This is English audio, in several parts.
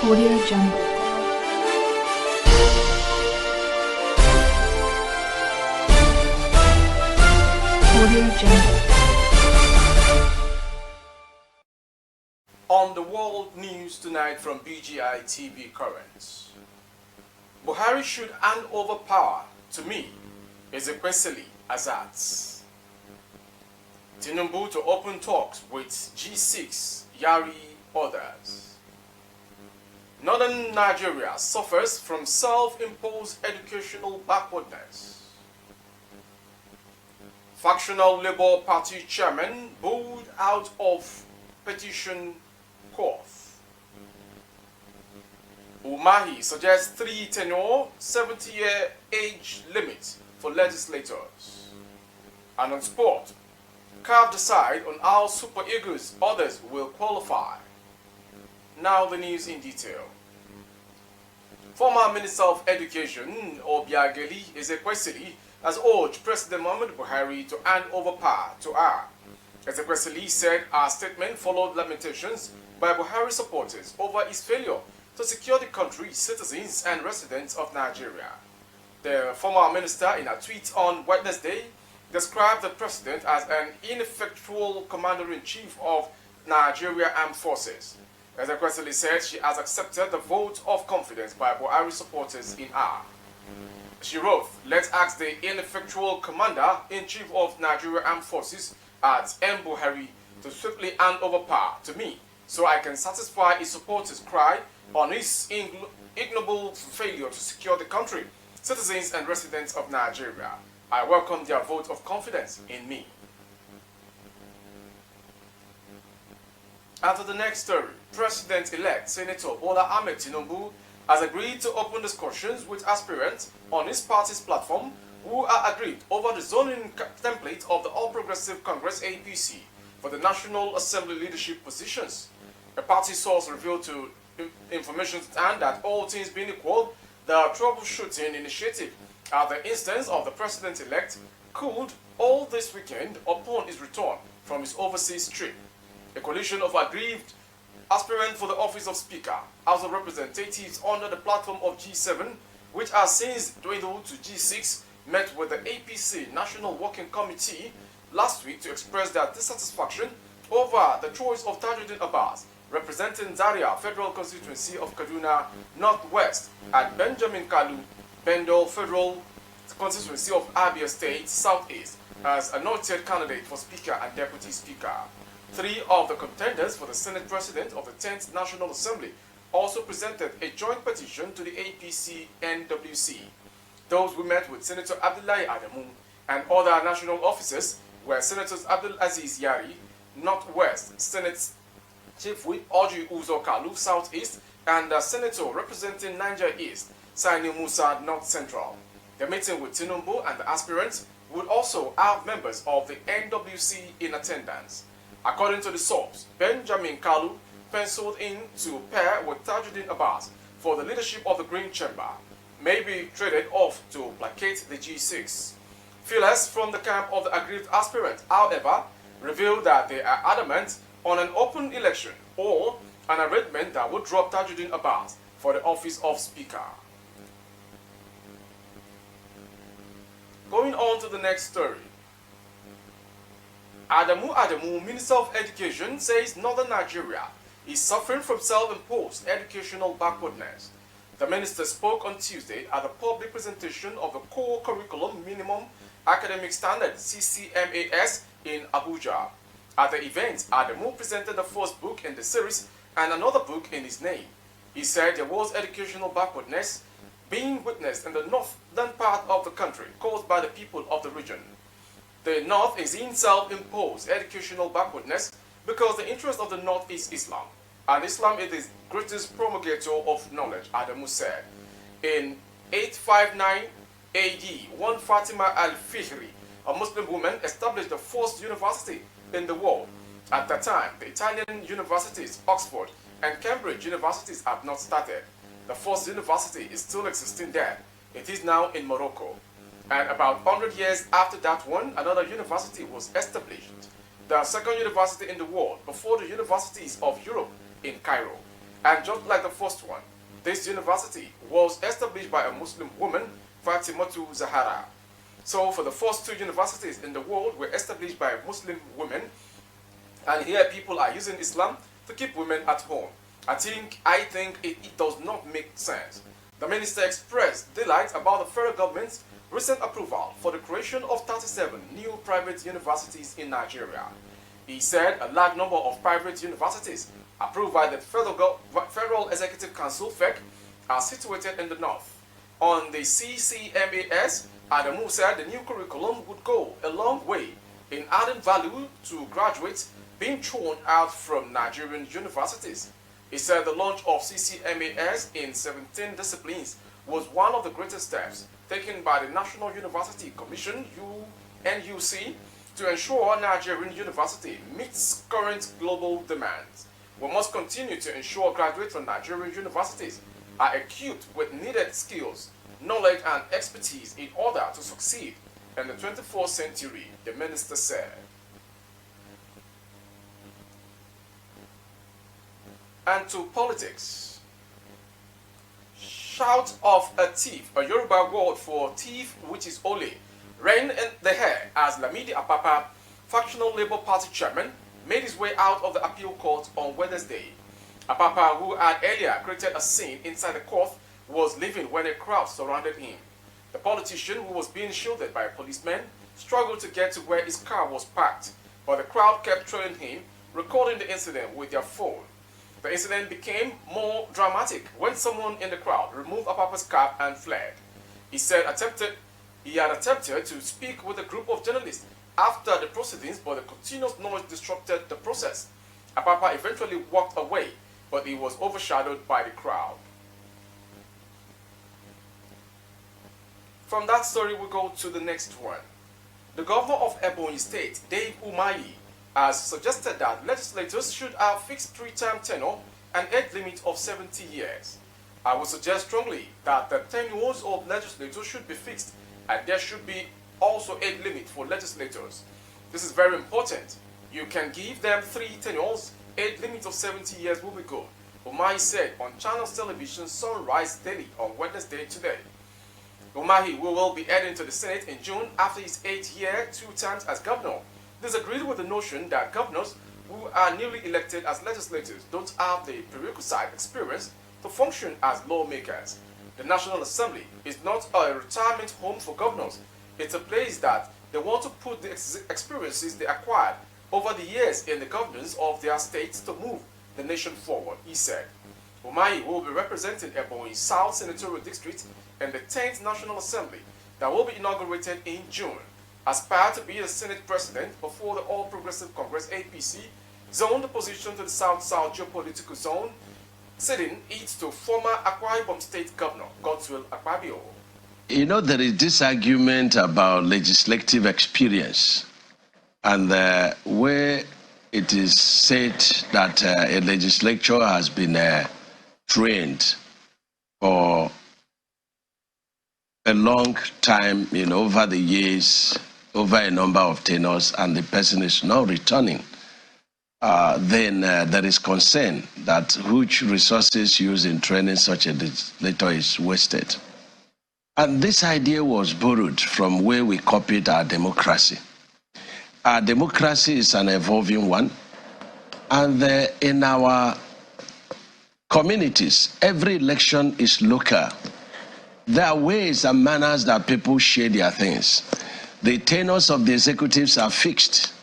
Audio Jungle. Audio Jungle. On the world news tonight from BGI TV Currents. Buhari should hand over power to me, Ezekwesili, Asserts. Tinubu to open talks with G6, Yari, others. Northern Nigeria suffers from self-imposed educational backwardness. Factional Labour Party chairman bowed out of petition court. Umahi suggests 3-tenure, 70-year age limit for legislators. And on sport, CAF decide on how Super Eagles others will qualify. Now the news in detail. Former Minister of Education, Obiageli Ezekwesili, has urged President Muhammadu Buhari to hand over power to her. Ezekwesili said her statement followed lamentations by Buhari supporters over his failure to secure the country's citizens and residents of Nigeria. The former minister, in a tweet on Wednesday, described the president as an ineffectual commander-in-chief of Nigeria Armed Forces. Ezekwesili said she has accepted the vote of confidence by Buhari supporters in her. She wrote, "Let's ask the ineffectual commander-in-chief of Nigeria Armed Forces at M. Buhari to swiftly hand over power to me so I can satisfy his supporters' cry on his ignoble failure to secure the country, citizens and residents of Nigeria. I welcome their vote of confidence in me." After the next story, President-elect Senator Bola Ahmed Tinubu has agreed to open discussions with aspirants on his party's platform who are agreed over the zoning template of the All Progressive Congress APC for the National Assembly leadership positions. A party source revealed to Information Stand that all things being equal, the troubleshooting initiative at the instance of the president-elect could all this weekend upon his return from his overseas trip. A coalition of aggrieved aspirants for the office of Speaker, House of Representatives under the platform of G7, which has since dwindled to G6, met with the APC National Working Committee last week to express their dissatisfaction over the choice of Tajuddin Abbas, representing Zaria Federal Constituency of Kaduna Northwest, and Benjamin Kalu, Bendel Federal Constituency of Abia State Southeast, as a noted candidate for Speaker and Deputy Speaker. Three of the contenders for the Senate President of the 10th National Assembly also presented a joint petition to the APC NWC. Those who met with Senator Abdullahi Adamu and other national officers were Senators Abdul Aziz Yari, Northwest, Senate Chief Whip Oji Uzo Kalu, Southeast, and the Senator representing Niger East, Sani Musa, North Central. The meeting with Tinubu and the aspirants would also have members of the NWC in attendance. According to the source, Benjamin Kalu penciled in to pair with Tajuddin Abbas for the leadership of the Green Chamber, may be traded off to placate the G6. Feelers from the camp of the aggrieved aspirant, however, revealed that they are adamant on an open election or an arrangement that would drop Tajuddin Abbas for the office of Speaker. Going on to the next story. Adamu, Minister of Education, says Northern Nigeria is suffering from self-imposed educational backwardness. The minister spoke on Tuesday at the public presentation of the Core Curriculum Minimum Academic Standard (CCMAS) in Abuja. At the event, Adamu presented the first book in the series and another book in his name. He said there was educational backwardness being witnessed in the northern part of the country caused by the people of the region. The North is in self-imposed educational backwardness because the interest of the North is Islam, and Islam is the greatest promulgator of knowledge, Adamu said. In 859 AD, one Fatima al-Fihri, a Muslim woman, established the first university in the world. At that time, the Italian universities, Oxford and Cambridge universities had not started. The first university is still existing there. It is now in Morocco. And about 100 years after that one, another university was established. The second university in the world before the universities of Europe in Cairo. And just like the first one, this university was established by a Muslim woman, Fatimatu Zahara. So for the first two universities in the world were established by Muslim women, and here people are using Islam to keep women at home. I think it does not make sense. The minister expressed delight about the federal government's recent approval for the creation of 37 new private universities in Nigeria. He said a large number of private universities approved by the Federal Executive Council (FEC) are situated in the north. On the CCMAS, Adamu said the new curriculum would go a long way in adding value to graduates being thrown out from Nigerian universities. He said the launch of CCMAS in 17 disciplines was one of the greatest steps taken by the National University Commission (NUC) to ensure Nigerian university meets current global demands. We must continue to ensure graduates from Nigerian universities are equipped with needed skills, knowledge and expertise in order to succeed in the 21st century, the minister said. And to politics. Shout of a thief, a Yoruba word for thief which is ole, ran in the air as Lamidi Apapa, factional Labour Party chairman, made his way out of the appeal court on Wednesday. Apapa, who had earlier created a scene inside the court, was leaving when a crowd surrounded him. The politician, who was being shielded by a policeman, struggled to get to where his car was parked, but the crowd kept trailing him, recording the incident with their phone. The incident became more dramatic when someone in the crowd removed Apapa's cap and fled. He said he had attempted to speak with a group of journalists after the proceedings, but the continuous noise disrupted the process. Apapa eventually walked away, but he was overshadowed by the crowd. From that story, we go to the next one. The governor of Ebonyi State, Dave Umahi, has suggested that legislators should have fixed three-term tenure and age limit of 70 years. I would suggest strongly that the tenures of legislators should be fixed, and there should be also age limit for legislators. This is very important. You can give them 3 tenures, age limit of 70 years will be good, Umahi said on Channels Television Sunrise Daily on Wednesday today. Umahi, who will be heading to the Senate in June after his 8th year, 2 times as governor, disagreed with the notion that governors who are newly elected as legislators don't have the prerequisite experience to function as lawmakers. The National Assembly is not a retirement home for governors. It's a place that they want to put the experiences they acquired over the years in the governance of their states to move the nation forward, he said. Umahi will be representing Ebonyi South Senatorial District in the 10th National Assembly that will be inaugurated in June. Aspired to be the Senate President before the All Progressive Congress (APC) zoned the position to the South-South geopolitical zone, ceding it to former Akwa Ibom State Governor Godswill Akpabio. You know, there is this argument about legislative experience, and where it is said that a legislature has been trained for a long time, over the years, over a number of tenures, and the person is not returning, then there is concern that huge resources used in training such a legislator is wasted. And this idea was borrowed from where we copied our democracy. Our democracy is an evolving one, and in our communities, every election is local. There are ways and manners that people share their things. The tenures of the executives are fixed.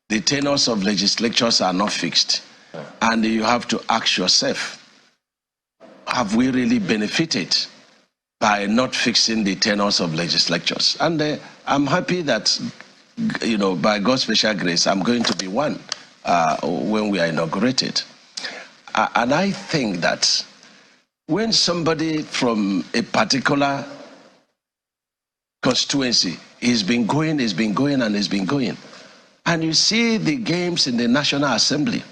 The tenures of legislatures are not fixed. And you have to ask yourself, have we really benefited by not fixing the tenures of legislatures? And I'm happy that, by God's special grace, I'm going to be one when we are inaugurated. And I think that when somebody from a particular constituency has been going, and you see the games in the National Assembly,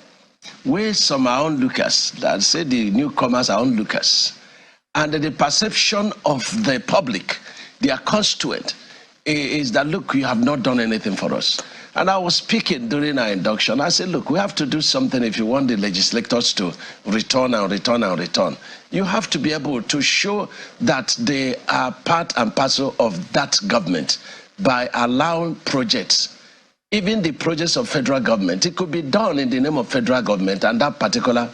where some are onlookers, that say the newcomers are onlookers, and the perception of the public, their constituent, is that, look, you have not done anything for us. And I was speaking during our induction. I said, look, we have to do something if you want the legislators to return and return and return. You have to be able to show that they are part and parcel of that government by allowing projects. Even the projects of federal government, it could be done in the name of federal government and that particular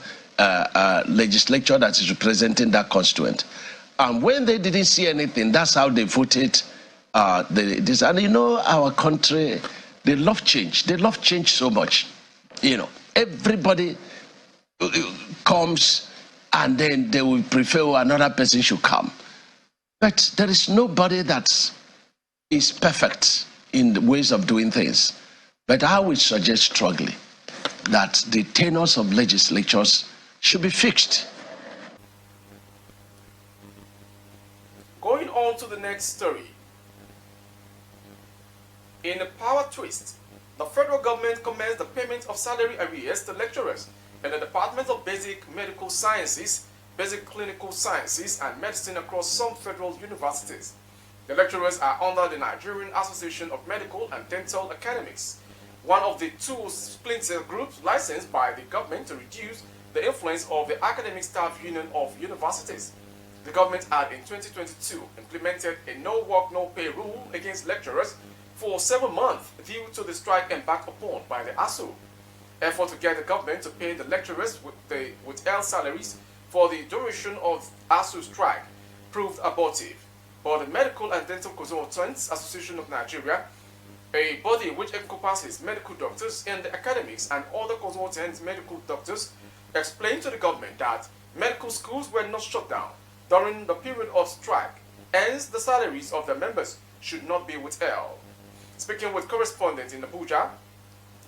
legislature that is representing that constituent. And when they didn't see anything, that's how they voted this. And you know, our country, they love change. They love change so much. You know, everybody comes and then they will prefer another person should come. But there is nobody that is perfect in the ways of doing things. But I would suggest strongly that the tenures of legislatures should be fixed. Going on to the next story. In a power twist, the federal government commenced the payment of salary arrears to lecturers in the Department of Basic Medical Sciences, Basic Clinical Sciences, and Medicine across some federal universities. The lecturers are under the Nigerian Association of Medical and Dental Academics, one of the two splinter groups licensed by the government to reduce the influence of the Academic Staff Union of universities. The government had in 2022 implemented a no work, no pay rule against lecturers for 7 months due to the strike embarked upon by the ASU. Effort to get the government to pay the lecturers with L salaries for the duration of ASU strike proved abortive. But the Medical and Dental Consultants Association of Nigeria, a body which encompasses medical doctors in the academics and other consultants medical doctors, explained to the government that medical schools were not shut down during the period of strike, hence the salaries of the members should not be withheld. Speaking with correspondents in Abuja,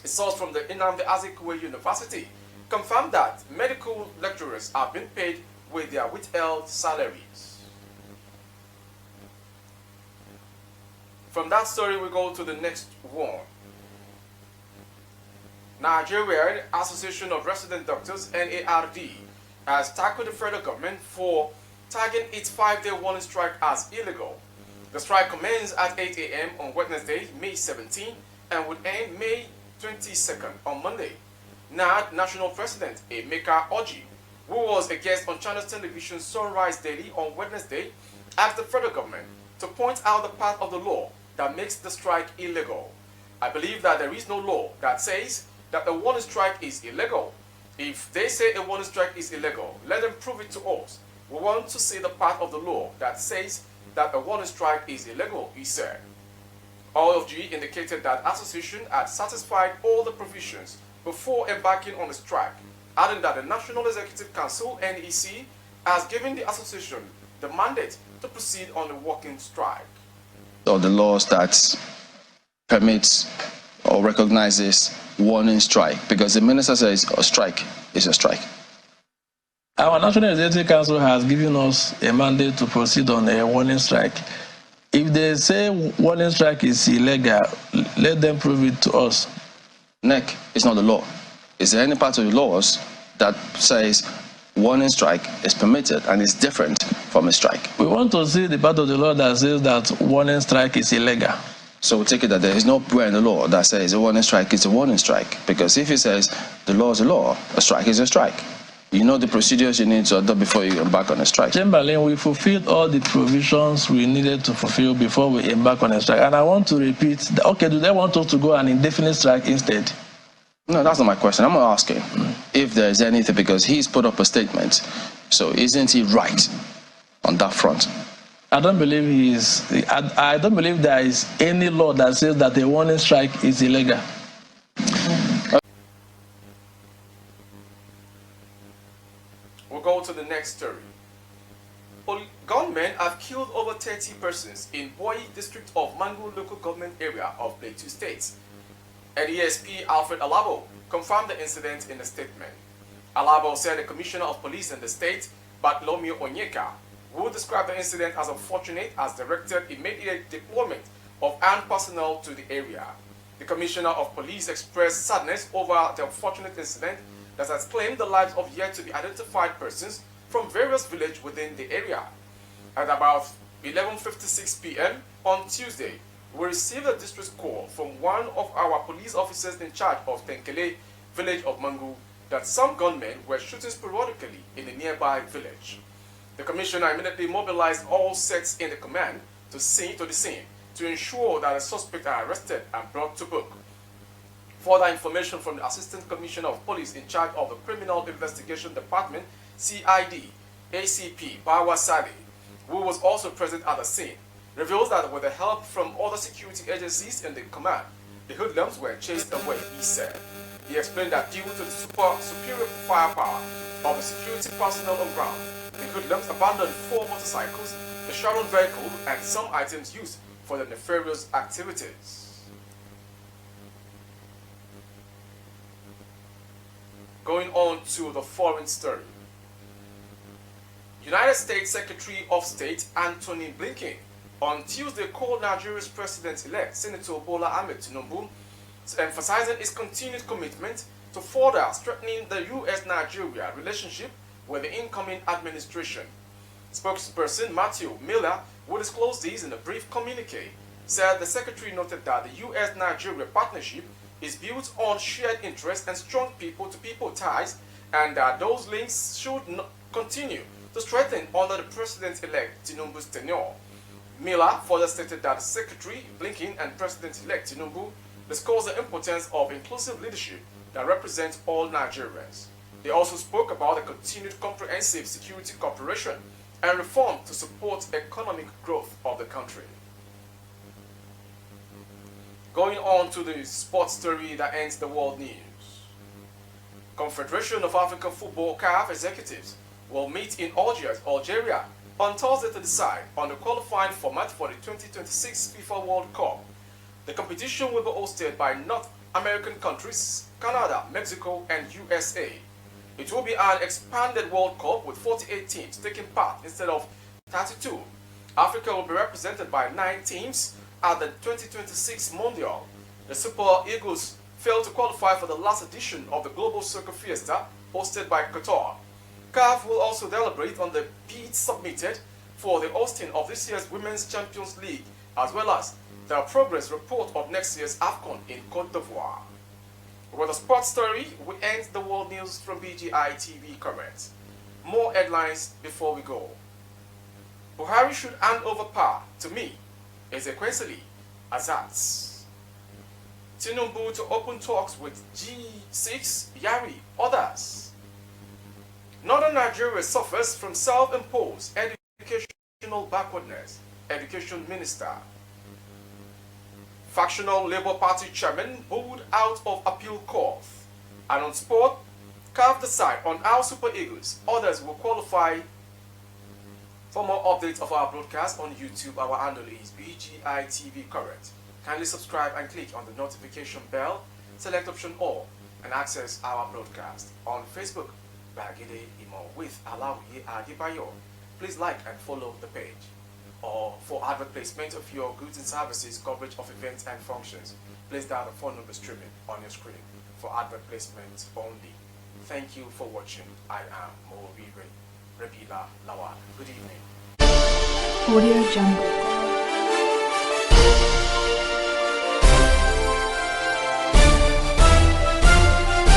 a source from the Nnamdi Azikiwe University confirmed that medical lecturers are being paid with their withheld salaries. From that story, we go to the next one. Nigerian Association of Resident Doctors, NARD, has tackled the federal government for tagging its 5-day warning strike as illegal. The strike commenced at 8 a.m. on Wednesday, May 17, and would end May 22nd on Monday. NARD National President Emeka Oji, who was a guest on Channel Television Sunrise Daily on Wednesday, asked the federal government to point out the part of the law that makes the strike illegal. I believe that there is no law that says that a warning strike is illegal. If they say a warning strike is illegal, let them prove it to us. We want to see the part of the law that says that a warning strike is illegal, he said. OFG indicated that association had satisfied all the provisions before embarking on the strike, adding that the National Executive Council, NEC, has given the association the mandate to proceed on a walking strike. Or the laws that permits or recognizes warning strike, because the minister says a strike is a strike. Our National Executive Council has given us a mandate to proceed on a warning strike. If they say warning strike is illegal, let them prove it to us. NEC is not the law. Is there any part of the laws that says warning strike is permitted and is different from a strike? We want to see the part of the law that says that warning strike is illegal. So we take it that there is nowhere in the law that says a warning strike is a warning strike. Because if it says the law is a law, a strike is a strike. You know the procedures you need to adopt before you embark on a strike. Chamberlain, we fulfilled all the provisions we needed to fulfill before we embark on a strike. And I want to repeat, okay, do they want us to go on an indefinite strike instead? No, that's not my question. I'm asking if there is anything, because he's put up a statement. So isn't he right on that front? I don't believe I don't believe there is any law that says that a warning strike is illegal. We'll go to the next story. Gunmen have killed over 30 persons in Boyi district of Mangu local government area of Plateau State. ADSP Alfred Alabo confirmed the incident in a statement. Alabo said the commissioner of police in the state, Bartolomeo Onyeka, who described the incident as unfortunate, has directed immediate deployment of armed personnel to the area. The commissioner of police expressed sadness over the unfortunate incident that has claimed the lives of yet to be identified persons from various villages within the area. At about 11:56 p.m. on Tuesday, we received a distress call from one of our police officers in charge of Tenkele village of Mangu that some gunmen were shooting sporadically in a nearby village. The commissioner immediately mobilized all sets in the command to the scene to ensure that the suspects are arrested and brought to book. Further information from the Assistant Commissioner of Police in charge of the Criminal Investigation Department, CID, ACP Bawa Sade, who was also present at the scene, reveals that with the help from other security agencies in the command, the hoodlums were chased away, he said. He explained that due to the superior firepower of the security personnel on ground, the hoodlums abandoned 4 motorcycles, a Sharon vehicle, and some items used for the nefarious activities. Going on to the foreign story. United States Secretary of State Antony Blinken on Tuesday called Nigeria's president-elect Senator Bola Ahmed Tinubu, emphasizing his continued commitment to further strengthening the U.S.-Nigeria relationship with the incoming administration. Spokesperson Matthew Miller, who disclosed this in a brief communique, said the secretary noted that the U.S.-Nigeria partnership is built on shared interests and strong people-to-people ties, and that those links should continue to strengthen under the president-elect Tinubu's tenure. Miller further stated that Secretary Blinken and President-elect Tinubu discussed the importance of inclusive leadership that represents all Nigerians. They also spoke about the continued comprehensive security cooperation and reform to support economic growth of the country. Going on to the sports story that ends the world news. Confederation of African Football CAF executives will meet in Algeria on Thursday to decide on the qualifying format for the 2026 FIFA World Cup. The competition will be hosted by North American countries, Canada, Mexico, and USA. It will be an expanded World Cup with 48 teams taking part instead of 32. Africa will be represented by 9 teams at the 2026 Mondial. The Super Eagles failed to qualify for the last edition of the Global Soccer Fiesta hosted by Qatar. CAF will also deliberate on the bids submitted for the hosting of this year's Women's Champions League, as well as the progress report of next year's AFCON in Côte d'Ivoire. With a sports story, we end the world news from BGI TV Comments. More headlines before we go. Buhari should hand over power to me, Ezekwesili, Asserts. Tinubu to open talks with G6, Yari, others. Northern Nigeria suffers from self-imposed educational backwardness, Education Minister. Factional Labour Party chairman bowed out of appeal court. And on sport, CAF decide on our Super Eagles. Others will qualify. For more updates of our broadcast on YouTube, our handle is BGI TV Current. Kindly subscribe and click on the notification bell, select option all, and access our broadcast. On Facebook, Bagide Imo with Alawi Adebayo. Please like and follow the page. Or for advert placement of your goods and services, coverage of events and functions, please dial the phone number streaming on your screen for advert placement only. Thank you for watching. I am Mowiri Rabila Lawal. Good evening. Audio Jungle.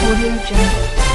Audio Jungle.